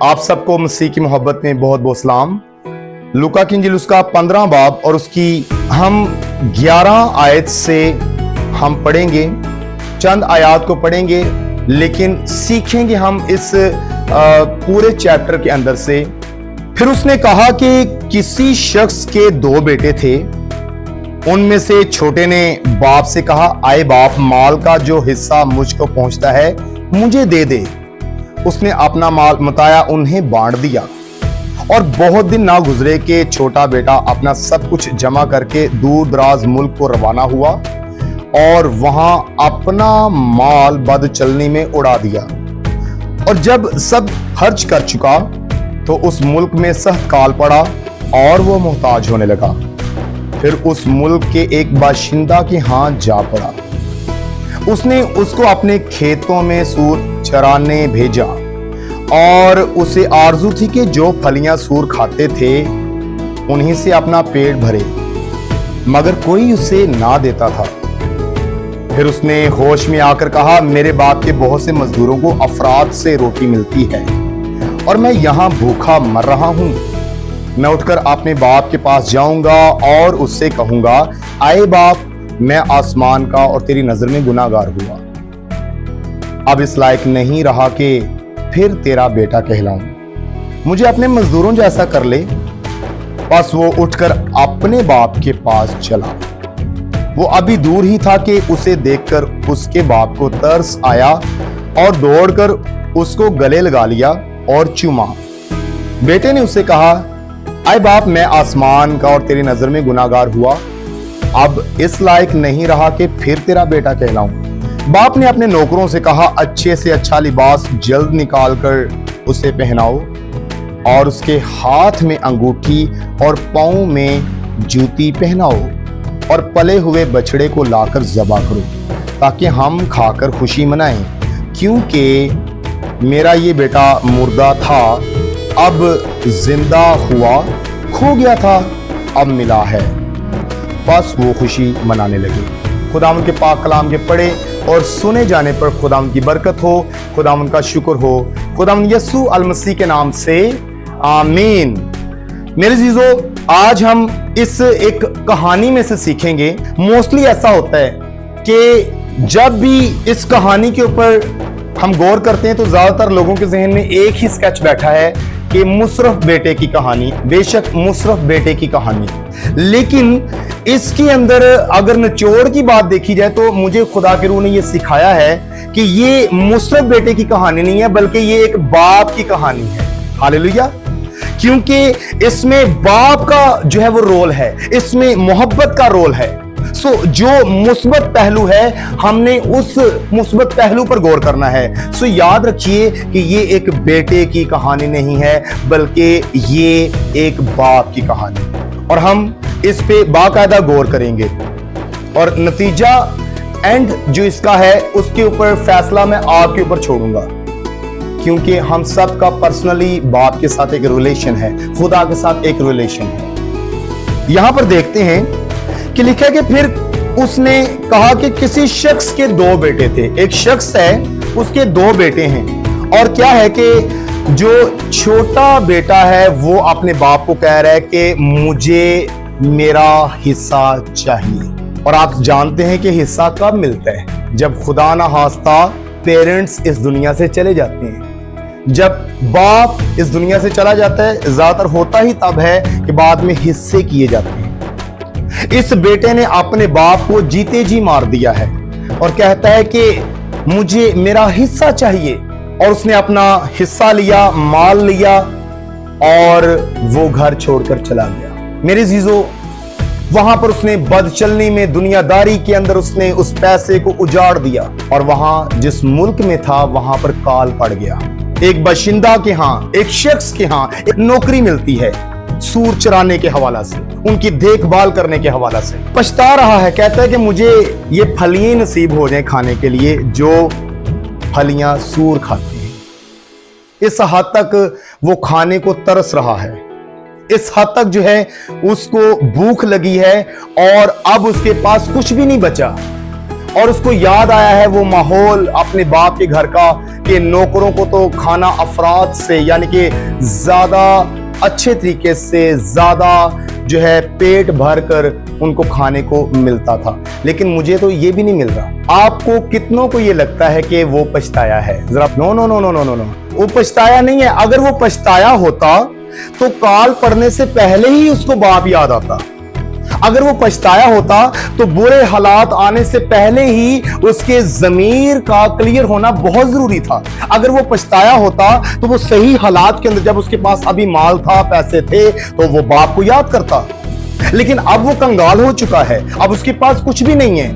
आप सबको मसीह की मोहब्बत में बहुत बहुत सलाम। लूका की इंजील उसका 15 बाब और उसकी हम 11 आयत से हम पढ़ेंगे। चंद आयत को पढ़ेंगे लेकिन सीखेंगे हम इस पूरे चैप्टर के अंदर से। फिर उसने कहा कि किसी शख्स के 2 बेटे थे। उनमें से छोटे ने बाप से कहा, आए बाप, माल का जो हिस्सा मुझको पहुंचता है मुझे दे दे। उसने अपना माल मताया उन्हें बांट दिया। और बहुत दिन ना गुजरे कि छोटा बेटा अपना सब कुछ जमा करके दूर दराज मुल्क को रवाना हुआ और वहां अपना माल बद चलनी में उड़ा दिया। और जब सब खर्च कर चुका तो उस मुल्क में सख्त काल पड़ा और वो मोहताज होने लगा। फिर उस मुल्क के एक बाशिंदा के हाथ जा पड़ा। उसने उसको अपने खेतों में सूर चराने भेजा और उसे आरजू थी कि जो फलियां सूर खाते थे उन्हीं से अपना पेट भरे, मगर कोई उसे ना देता था। फिर उसने होश में आकर कहा, मेरे बाप के बहुत से मजदूरों को अफराद से रोटी मिलती है और मैं यहां भूखा मर रहा हूं। मैं उठकर अपने बाप के पास जाऊंगा और उससे कहूंगा, आए बाप, मैं आसमान का और तेरी नजर में गुनाहगार हुआ। अब इस लायक नहीं रहा कि फिर तेरा बेटा कहलाऊं। मुझे अपने मजदूरों जैसा कर ले। बस वो उठकर अपने बाप के पास चला। वो अभी दूर ही था कि उसे देखकर उसके बाप को तरस आया और दौड़कर उसको गले लगा लिया और चूमा। बेटे ने उससे कहा, आए बाप, मैं आसमान का और तेरी नजर में गुनाहगार हुआ। अब इस लायक नहीं रहा कि फिर तेरा बेटा कहलाऊं। बाप ने अपने नौकरों से कहा, अच्छे से अच्छा लिबास जल्द निकाल कर उसे पहनाओ और उसके हाथ में अंगूठी और पांव में जूती पहनाओ और पले हुए बछड़े को लाकर ज़बा करो ताकि हम खाकर खुशी मनाएं, क्योंकि मेरा ये बेटा मुर्दा था, अब जिंदा हुआ, खो गया था, अब मिला है। बस वो खुशी मनाने लगे। खुदावंद के पाक कलाम के पढ़े और सुने जाने पर खुदावंद की बरकत हो, खुदावंद का शुक्र हो, खुदावंद यीशु अल मसीह के नाम से आमीन। मेरे जीजो, आज हम इस एक कहानी में से सीखेंगे। मोस्टली ऐसा होता है कि जब भी इस कहानी के ऊपर हम गौर करते हैं तो ज्यादातर लोगों के जहन में एक ही स्केच बैठा है कि मुशर्रफ बेटे की कहानी। बेशक मुशर्रफ बेटे की कहानी, लेकिन इसके अंदर अगर निचोड़ की बात देखी जाए तो मुझे खुदा के रूह ने यह सिखाया है कि ये मुशर्रफ बेटे की कहानी नहीं है, बल्कि ये एक बाप की कहानी है। हालेलुया। क्योंकि इसमें बाप का जो है वो रोल है, इसमें मोहब्बत का रोल है। जो मुस्बत पहलू है, हमने उस मुस्बत पहलू पर गौर करना है। याद रखिए कि ये एक बेटे की कहानी नहीं है, बल्कि ये एक बाप की कहानी है और हम इस पे बाकायदा गौर करेंगे और नतीजा एंड जो इसका है उसके ऊपर फैसला मैं आपके ऊपर छोड़ूंगा, क्योंकि हम सब का पर्सनली बाप के साथ एक रिलेशन है, खुदा के साथ एक रिलेशन है। यहां पर देखते हैं कि लिखा है कि फिर उसने कहा कि किसी शख्स के 2 बेटे थे। एक शख्स है, उसके 2 बेटे हैं। और क्या है कि जो छोटा बेटा है वो अपने बाप को कह रहा है कि मुझे मेरा हिस्सा चाहिए। और आप जानते हैं कि हिस्सा कब मिलता है? जब खुदा ना खास्ता पेरेंट्स इस दुनिया से चले जाते हैं। जब बाप इस दुनिया से चला जाता है, ज्यादातर होता ही तब है कि बाद में हिस्से किए जाते हैं। इस बेटे ने अपने बाप को जीते जी मार दिया है और कहता है कि मुझे मेरा हिस्सा चाहिए। और उसने अपना हिस्सा लिया, माल लिया और वो घर छोड़कर चला गया। मेरे जीजो, वहां पर उसने बदचलनी में, दुनियादारी के अंदर उसने उस पैसे को उजाड़ दिया और वहां जिस मुल्क में था वहां पर काल पड़ गया। एक बाशिंदा के यहां, एक शख्स के यहां एक नौकरी मिलती है सूर चराने के हवाला से, उनकी देखभाल करने के हवाला से। पछता रहा है, कहता है कि मुझे ये फलियां नसीब हो जाए खाने के लिए जो फलियां सूर खाते हैं। इस हद तक वो खाने को तरस रहा है, इस हद तक जो है उसको भूख लगी है और अब उसके पास कुछ भी नहीं बचा। और उसको याद आया है वो माहौल अपने बाप के घर का, कि नौकरों को तो खाना अफराद से यानी कि ज्यादा अच्छे तरीके से, ज्यादा जो है पेट भर कर उनको खाने को मिलता था, लेकिन मुझे तो ये भी नहीं मिल रहा। आपको कितनों को ये लगता है कि वो पछताया है? जरा no no no no no no no, वो पछताया नहीं है। अगर वो पछताया होता तो काल पड़ने से पहले ही उसको बाप याद आता। अगर वो पछताया होता तो बुरे हालात आने से पहले ही उसके ज़मीर का क्लियर होना बहुत जरूरी था। अगर वो पछताया होता तो वो सही हालात के अंदर, जब उसके पास अभी माल था, पैसे थे, तो वो बाप को याद करता। लेकिन अब वो कंगाल हो चुका है, अब उसके पास कुछ भी नहीं है।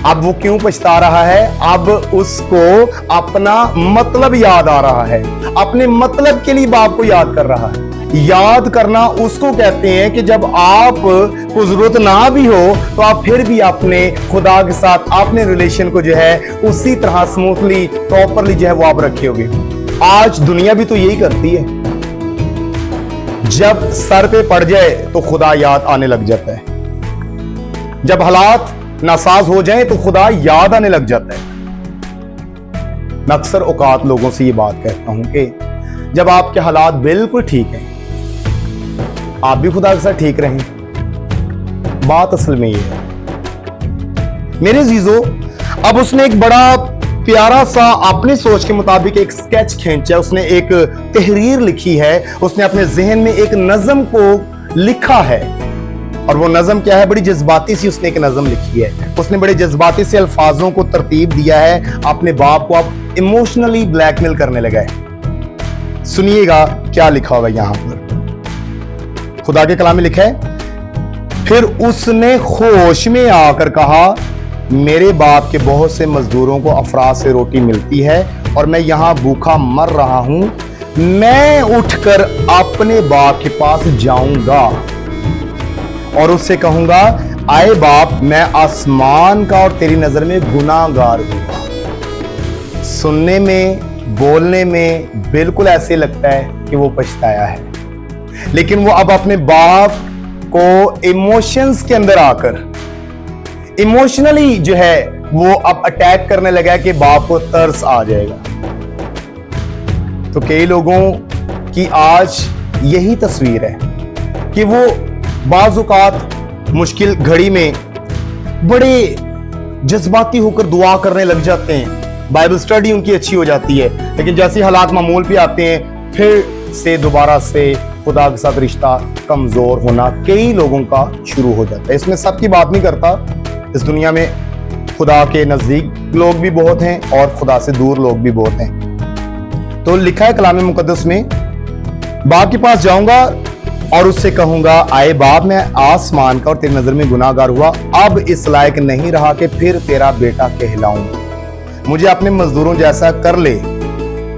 अब वो क्यों पछता रहा है? अब उसको अपना मतलब याद आ रहा है, अपने मतलब के लिए बाप को याद कर रहा है। याद करना उसको कहते हैं कि जब आप को जरूरत ना भी हो तो आप फिर भी अपने खुदा के साथ अपने रिलेशन को जो है उसी तरह स्मूथली, प्रॉपरली जो है वो आप रखे होगे। आज दुनिया भी तो यही करती है, जब सर पे पड़ जाए तो खुदा याद आने लग जाता है, जब हालात नासाज हो जाए तो खुदा याद आने लग जाता है। मैं अक्सर औकात लोगों से ये बात कहता हूं कि जब आपके हालात बिल्कुल ठीक हैं, आप भी खुदा के साथ ठीक रहें। बात असल में ये है मेरे अजीजों। अब उसने एक बड़ा प्यारा सा अपनी सोच के मुताबिक एक स्केच खींचा, उसने एक तहरीर लिखी है, उसने अपने जहन में एक नज़म को लिखा है। और वो नज़म क्या है? बड़ी जज्बाती सी उसने एक नज़म लिखी है। उसने बड़े जज्बाती से अल्फाजों को तरतीब दिया है, अपने बाप को अब इमोशनली ब्लैकमेल करने लगा है। सुनिएगा क्या लिखा होगा यहां पर। खुदा के कलाम में लिखा है, फिर उसने होश में आकर कहा, मेरे बाप के बहुत से मजदूरों को अफराद से रोटी मिलती है और मैं यहां भूखा मर रहा हूं। मैं उठकर अपने बाप के पास जाऊंगा और उससे कहूंगा, आए बाप, मैं आसमान का और तेरी नजर में गुनाहगार हूं। सुनने में, बोलने में बिल्कुल ऐसे लगता है कि वो पछताया है, लेकिन वो अब अपने बाप को इमोशंस के अंदर आकर इमोशनली जो है वो अब अटैक करने लगा है कि बाप को तरस आ जाएगा। तो कई लोगों की आज यही तस्वीर है कि वो बाज़-औक़ात मुश्किल घड़ी में बड़े जज्बाती होकर दुआ करने लग जाते हैं, बाइबल स्टडी उनकी अच्छी हो जाती है, लेकिन जैसे हालात मामूल पे आते हैं फिर से दोबारा से खुदा के साथ रिश्ता कमजोर होना कई लोगों का शुरू हो जाता है। इसमें सबकी बात नहीं करता, इस दुनिया में खुदा के नजदीक लोग भी बहुत हैं और खुदा से दूर लोग भी बहुत हैं। तो लिखा है कलाम मुकद्दस में, बाप के पास जाऊंगा और उससे कहूंगा, आए बाप, मैं आसमान का और तेरी नजर में गुनाहगार हुआ, अब इस लायक नहीं रहा कि फिर तेरा बेटा कहलाऊं, मुझे अपने मजदूरों जैसा कर ले।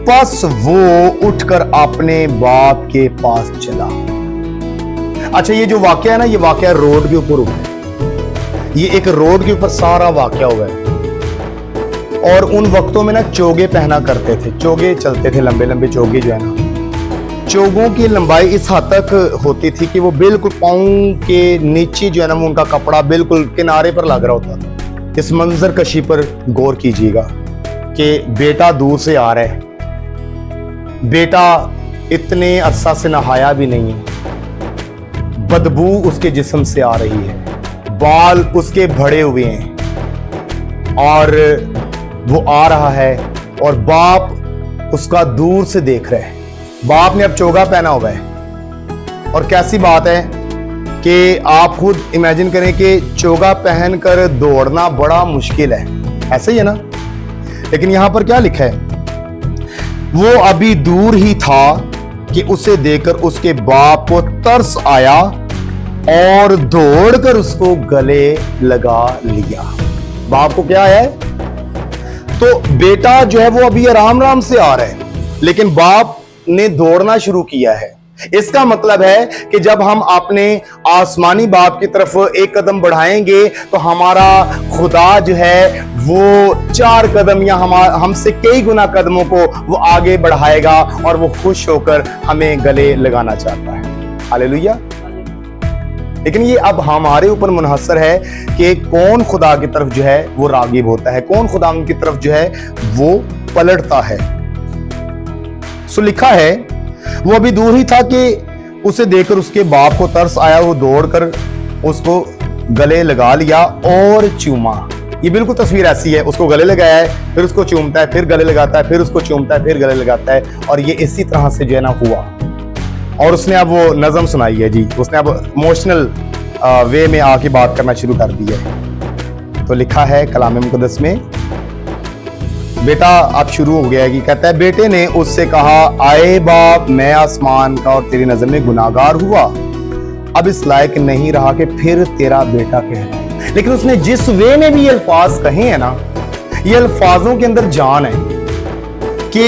बस वो उठकर अपने बाप के पास चला। अच्छा, ये जो वाकया है ना, ये वाकया रोड के ऊपर हुआ है। ये एक रोड के ऊपर सारा वाकया हुआ है। और उन वक्तों में ना चोगे पहना करते थे, चोगे चलते थे, लंबे लंबे चोगे जो है ना, चोगों की लंबाई इस हद तक होती थी कि वो बिल्कुल पाँव के नीचे जो है ना वो उनका कपड़ा बिल्कुल किनारे पर लग रहा होता था। इस मंजर कशी पर गौर कीजिएगा कि बेटा दूर से आ रहा है, बेटा इतने अरसा से नहाया भी नहीं है, बदबू उसके जिस्म से आ रही है, बाल उसके भड़े हुए हैं और वो आ रहा है और बाप उसका दूर से देख रहा है। बाप ने अब चोगा पहना हुआ है और कैसी बात है कि आप खुद इमेजिन करें कि चोगा पहनकर दौड़ना बड़ा मुश्किल है, ऐसे ही है ना। लेकिन यहां पर क्या लिखा है, वो अभी दूर ही था कि उसे देखकर उसके बाप को तरस आया और दौड़कर उसको गले लगा लिया। बाप को क्या है, तो बेटा जो है वो अभी आराम आराम से आ रहा है, लेकिन बाप ने दौड़ना शुरू किया है। इसका मतलब है कि जब हम अपने आसमानी बाप की तरफ एक कदम बढ़ाएंगे तो हमारा खुदा जो है वो 4 कदम या हमसे कई गुना कदमों को वो आगे बढ़ाएगा और वो खुश होकर हमें गले लगाना चाहता है। हालेलुया। लेकिन ये अब हमारे ऊपर मुनहसर है कि कौन खुदा की तरफ जो है वो रागिब होता है, कौन खुदा की तरफ जो है वो पलटता है। सो लिखा है वो अभी दूर ही था कि उसे देखकर उसके बाप को तरस आया, वो दौड़कर उसको गले लगा लिया और चूमा। ये बिल्कुल तस्वीर ऐसी है, उसको गले लगाया है, फिर उसको चूमता है, फिर गले लगाता है, फिर उसको चूमता है, फिर गले लगाता है, और ये इसी तरह से जो है ना हुआ। और उसने अब वो नज़म सुनाई है जी, उसने अब इमोशनल वे में आके बात करना शुरू कर दी है। तो लिखा है कलाम मुक़द्दस में, बेटा अब शुरू हो गया है कि कहता है, बेटे ने उससे कहा, आए बाप, मैं आसमान का और तेरी नजर में गुनाहगार हुआ, अब इस लायक नहीं रहा कि फिर तेरा बेटा कहना। लेकिन उसने जिस वे में भी ये अल्फाज कहे हैं ना, ये अल्फाजों के अंदर जान है कि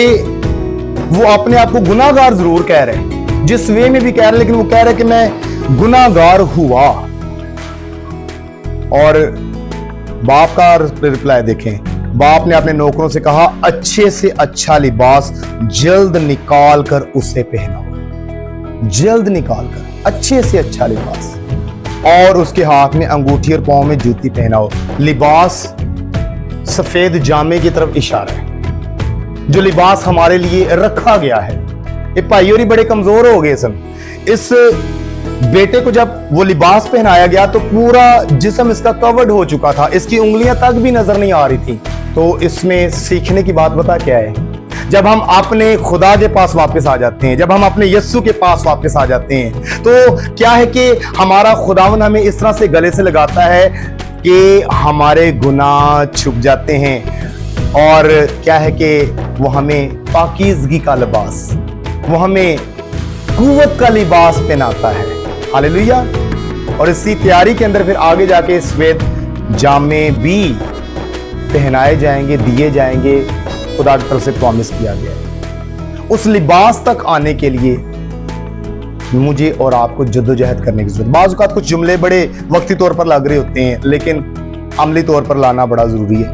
वो अपने आप को गुनाहगार जरूर कह रहे हैं, जिस वे में भी कह रहे, लेकिन वो कह रहे कि मैं गुनाहगार हुआ। और बाप का रिप्लाई देखें, बाप ने अपने नौकरों से कहा, अच्छे से अच्छा लिबास जल्द निकाल कर उसे पहनाओ, जल्द निकाल कर अच्छे से अच्छा लिबास, और उसके हाथ में अंगूठी और पांव में जूती पहनाओ। लिबास सफेद जामे की तरफ इशारा है, जो लिबास हमारे लिए रखा गया है। ये भाई और बड़े कमजोर हो गए सन। इस बेटे को जब वो लिबास पहनाया गया तो पूरा जिस्म इसका कवर्ड हो चुका था, इसकी उंगलियां तक भी नजर नहीं आ रही थी। तो इसमें सीखने की बात बता क्या है, जब हम अपने खुदा के पास वापस आ जाते हैं, जब हम अपने यस्सु के पास वापस आ जाते हैं, तो क्या है कि हमारा खुदावन हमें इस तरह से गले से लगाता है कि हमारे गुनाह छुप जाते हैं, और क्या है कि वो हमें पाकीज़गी का लिबास, वो हमें कुव्वत का लिबास पहनाता है। हालेलुया। और इसी तैयारी के अंदर फिर आगे जाके सफेद जामे भी पहनाए जाएंगे, दिए जाएंगे, खुदा की तरफ से प्रॉमिस किया गया है। उस लिबास तक आने के लिए मुझे और आपको जद्दोजहद करने की जरूरत। बाज़ औक़ात कुछ जुमले बड़े वक्ती तौर पर लग रहे होते हैं, लेकिन अमली तौर पर लाना बड़ा जरूरी है।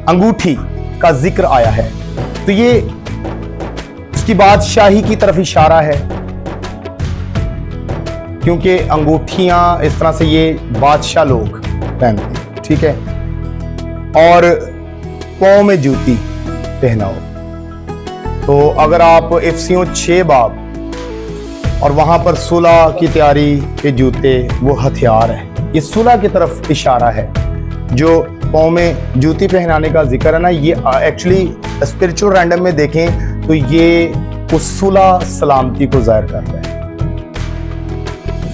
अंगूठी का जिक्र आया है, तो ये उसकी बादशाही की तरफ इशारा है, क्योंकि अंगूठियां इस तरह से ये बादशाह लोग पहनते हैं, ठीक है। और पांव में जूती पहनाओ। तो अगर आप इफ्सियों 6 बाब और वहां पर सुलह की तैयारी के जूते वो हथियार है, ये सुलह की तरफ इशारा है। जो पांव में जूती पहनाने का जिक्र है ना, ये एक्चुअली स्पिरिचुअल रैंडम में देखें तो ये उस सुलह सलामती को जाहिर कर रहा है।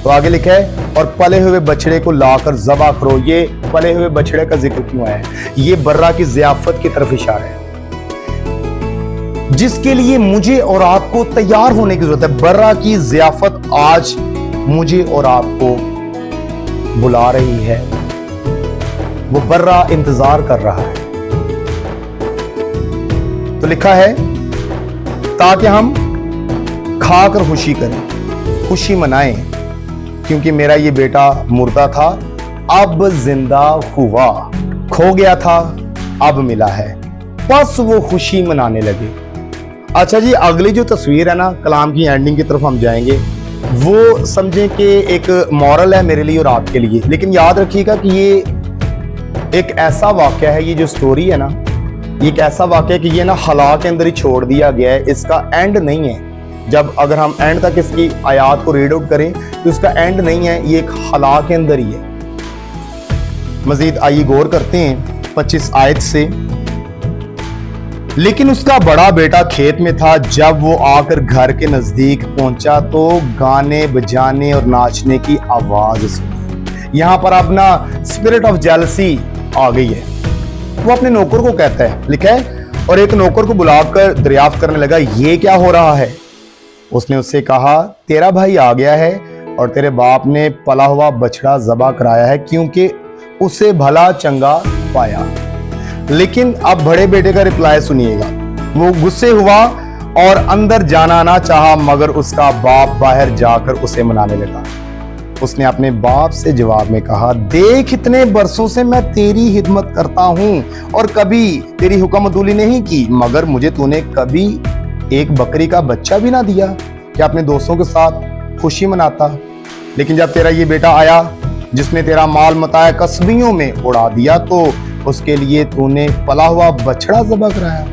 तो आगे लिखा है, और पले हुए बछड़े को लाकर ज़बा करो। ये पले हुए बछड़े का जिक्र क्यों है? ये बर्रा की ज़ियाफत की तरफ इशारा है, जिसके लिए मुझे और आपको तैयार होने की जरूरत है। बर्रा की ज़ियाफत आज मुझे और आपको बुला रही है, वो बर्रा इंतजार कर रहा है। तो लिखा है, ताकि हम खाकर खुशी करें, खुशी मनाएं, क्योंकि मेरा ये बेटा मुर्दा था अब जिंदा हुआ, खो गया था अब मिला है, बस वो खुशी मनाने लगे। अच्छा जी, अगली जो तस्वीर है ना, कलाम की एंडिंग की तरफ हम जाएंगे, वो समझें कि एक मॉरल है मेरे लिए और आपके लिए। लेकिन याद रखिएगा कि ये एक ऐसा वाक़या है, ये जो स्टोरी है ना, ये एक ऐसा वाक़या है कि ये ना हला के अंदर ही छोड़ दिया गया है, इसका एंड नहीं है। जब अगर हम एंड तक इसकी आयात को रीड आउट करें तो इसका एंड नहीं है, ये एक हला के अंदर ही है। मजीद आइए गौर करते हैं 25 आयत से। लेकिन उसका बड़ा बेटा खेत में था, जब वो आकर घर के नजदीक पहुंचा तो गाने बजाने और नाचने की आवाज सुनी। यहां पर अब ना स्पिरिट ऑफ जेलसी आ गई है। वो अपने नौकर को कहता है, लिखा है, और एक नौकर को बुलाकर दरियाफ्त करने लगा, ये क्या हो रहा है? उसने उससे कहा, तेरा भाई आ गया है और तेरे बाप ने पला हुआ बछड़ा ज़बा कराया है, क्योंकि उसे भला चंगा पाया। लेकिन अब बड़े बेटे का रिप्लाई सुनिएगा। वो गुस्से हुआ और अंदर जाना ना चाहा, मगर उसका बाप बाहर जाकर उसे मनाने लगा। उसने अपने बाप से जवाब में कहा, देख, इतने बरसों से मैं तेरी खिदमत करता हूं और कभी तेरी हुक्मदुली नहीं की, मगर मुझे तूने कभी एक बकरी का बच्चा भी ना दिया कि अपने दोस्तों के साथ खुशी मनाता। लेकिन जब तेरा ये बेटा आया जिसने तेरा माल मताया कसबियों में उड़ा दिया, तो उसके लिए तूने पला हुआ बछड़ा ज़बह कराया।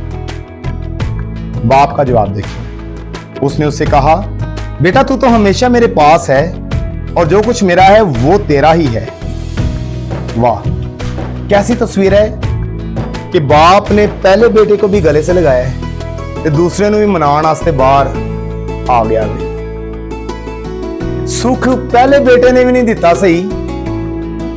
बाप का जवाब देखिए। उसने उससे कहा, बेटा तू तो हमेशा मेरे पास है और जो कुछ मेरा है वो तेरा ही है। वाह, कैसी तस्वीर है कि बाप ने पहले बेटे को भी गले से लगाया है ते दूसरे ने भी मनाने वास्ते बाहर आ गया। सुख पहले बेटे ने भी नहीं दिता सही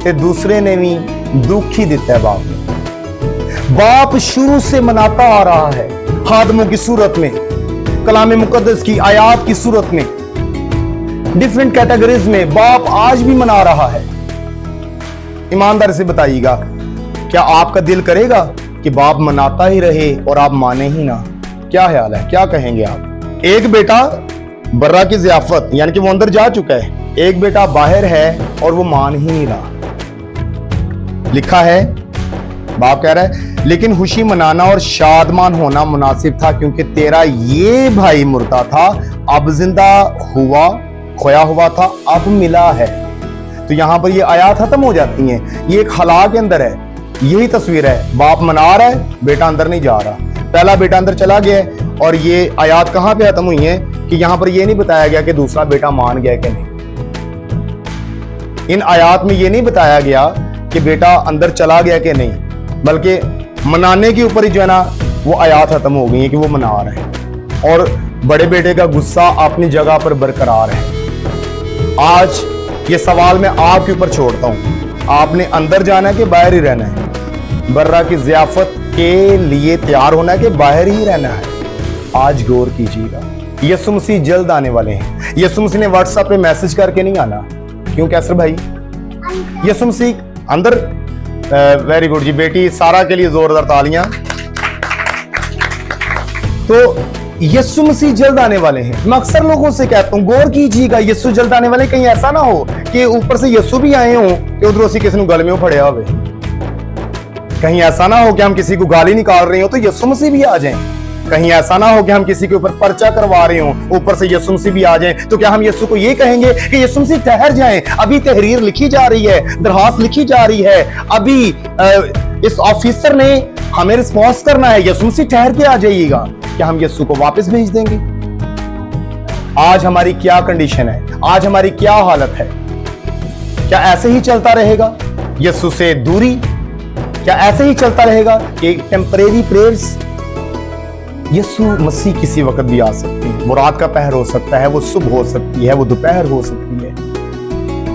ते दूसरे ने भी दुख ही दिता है बाप ने। बाप शुरू से मनाता आ रहा है, खादमों की सूरत में, कलाम मुकद्दस की आयात की सूरत में, डिफरेंट कैटेगरीज में बाप आज भी मना रहा है। ईमानदारी से बताइएगा, क्या आपका दिल करेगा कि बाप मनाता ही रहे और आप माने ही ना? क्या ख्याल है, क्या कहेंगे आप? एक बेटा बर्रा की ज़ियाफत, यानी कि वो अंदर जा चुका है, एक बेटा बाहर है और वो मान ही नहीं रहा। लिखा है, बाप कह रहा है, लेकिन खुशी मनाना और शादमान होना मुनासिब था, क्योंकि तेरा ये भाई मुर्दा था, अब जिंदा हुआ, खोया हुआ था, अब मिला है। तो यहां पर ये आयात खत्म हो जाती हैं। ये एक खला के अंदर है, यही तस्वीर है। बाप मना रहा है, बेटा अंदर नहीं जा रहा। पहला बेटा अंदर चला गया है और ये आयात कहां पे खत्म हुई है कि यहां पर ये नहीं बताया गया कि दूसरा बेटा मान गया कि नहीं। इन आयात में ये नहीं बताया गया कि बेटा अंदर चला गया कि नहीं, बल्कि मनाने के ऊपर ही जो है ना वो आयात खत्म हो गई है कि वो मना रहे हैं और बड़े बेटे का गुस्सा अपनी जगह पर बरकरार है। आज ये सवाल मैं आपके ऊपर छोड़ता हूं, आपने अंदर जाना है कि बाहर ही रहना है? बर्रा की ज़ियाफत के लिए तैयार होना है कि बाहर ही रहना है? आज गौर कीजिएगा। यीशु मसीह जल्द आने वाले हैं। यीशु मसीह ने व्हाट्सएप पे मैसेज करके नहीं आना। क्यों कैसर भाई? यीशु मसीह अंदर, वेरी गुड जी, बेटी सारा के लिए जोरदार तालियां। तो यीशु मसीह जल्द आने वाले हैं। मैं अक्सर लोगों से कहता हूं, गौर कीजिएगा, यीशु जल्द आने वाले। कहीं ऐसा ना हो कि ऊपर से यीशु भी आए हों कि उधरों से किसी ने गल में फड़िया हो। कहीं ऐसा ना हो कि हम किसी को गाली निकाल रहे हो तो यीशु मसीह भी आ जाएं। कहीं ऐसा ना हो कि हम किसी के ऊपर पर्चा करवा रहे हो, ऊपर से यीशु मसीह भी आ जाएं। तो क्या हम यीशु को ये कहेंगे कि यीशु मसीह ठहर जाएं, अभी तहरीर लिखी जा रही है, दरखास्त लिखी जा रही है, अभी इस ऑफिसर ने हमें रिस्पॉन्स करना है, यीशु मसीह ठहर के आ जाइएगा? क्या हम यीशु को वापस भेज देंगे? आज हमारी क्या कंडीशन है? आज हमारी क्या हालत है? क्या ऐसे ही चलता रहेगा यीशु से दूरी? क्या ऐसे ही चलता रहेगा कि टेम्परेरी प्रेयर्स? यीशु मसीह किसी वक्त भी आ सकते हैं। वो रात का पहर हो सकता है, वो सुबह हो सकती है, वो दोपहर हो सकती है,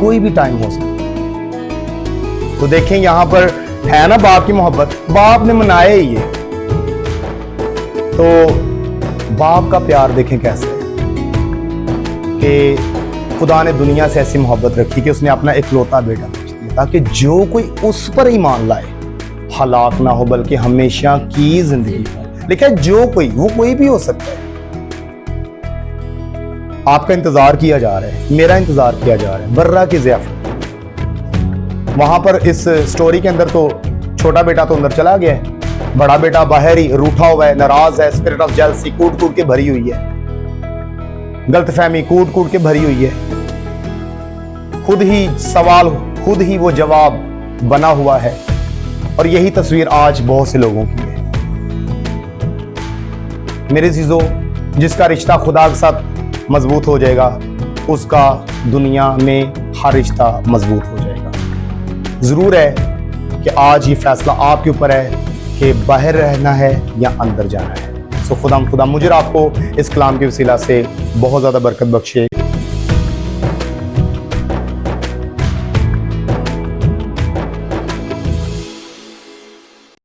कोई भी टाइम हो सकता है। तो देखें यहां पर है ना बाप की मोहब्बत, बाप ने मनाया ही है। तो बाप का प्यार देखें कैसे है कि खुदा ने दुनिया से ऐसी मोहब्बत रखी कि उसने अपना इकलौता बेटा भेज दिया ताकि जो कोई उस पर ईमान लाए हलाक ना हो बल्कि हमेशा की जिंदगी हो। लिखा है जो कोई, वो कोई भी हो सकता है। आपका इंतजार किया जा रहा है, मेरा इंतजार किया जा रहा है। बर्रा की ज़ियाफत, वहां पर इस स्टोरी के अंदर तो छोटा बेटा तो अंदर चला गया है, बड़ा बेटा बाहर ही रूठा हुआ है, नाराज है, स्पिरिट ऑफ जेलसी कूट कूट के भरी हुई है, गलतफहमी कूट कूट के भरी हुई है, खुद ही सवाल, खुद ही वो जवाब बना हुआ है। और यही तस्वीर आज बहुत से लोगों की है। मेरे चीजों, जिसका रिश्ता खुदा के साथ मजबूत हो जाएगा उसका दुनिया में हर रिश्ता मजबूत हो जाएगा। जरूर है कि आज ये फैसला आपके ऊपर है कि बाहर रहना है या अंदर जाना है। सो खुदा मुझे आपको इस कलाम के वसीला से बहुत ज्यादा बरकत बख्शे।